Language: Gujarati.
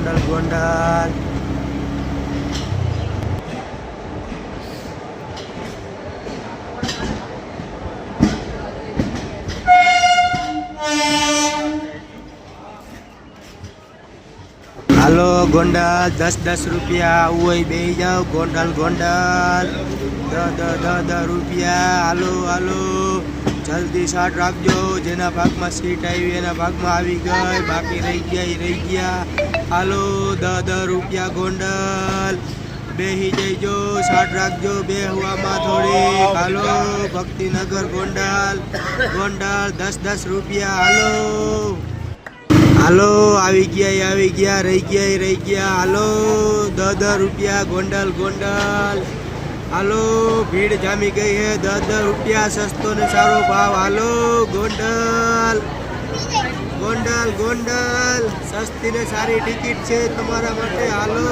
ગોંડલ ગોંડલ હાલો ગોંડલ 10 રૂપિયા હોય બેહી જાઓ ગોંડલ ગોંડલ 10 રૂપિયા હાલો હાલો જલ્દી શાર્ટ રાખજો જેના ભાગમાં સીટ આવી એના ભાગમાં આવી ગઈ બાકી રહી ગયા હાલો 10 રૂપિયા ગોંડલ બેહી જઈજો શાર્ટ રાખજો બેહવામાં થોડી હાલો ભક્તિનગર ગોંડલ ગોંડલ 10 રૂપિયા હાલો હાલો આવી ગયા રહી ગયા હાલો 10 રૂપિયા ગોંડલ ગોંડલ હાલો ભીડ જામી ગઈ હે 10 રૂપિયા સસ્તો ને સારો ભાવ હાલો ગોંડલ ગોંડલ ગોંડલ સસ્તી ને સારી ટિકિટ છે તમારા માટે હાલો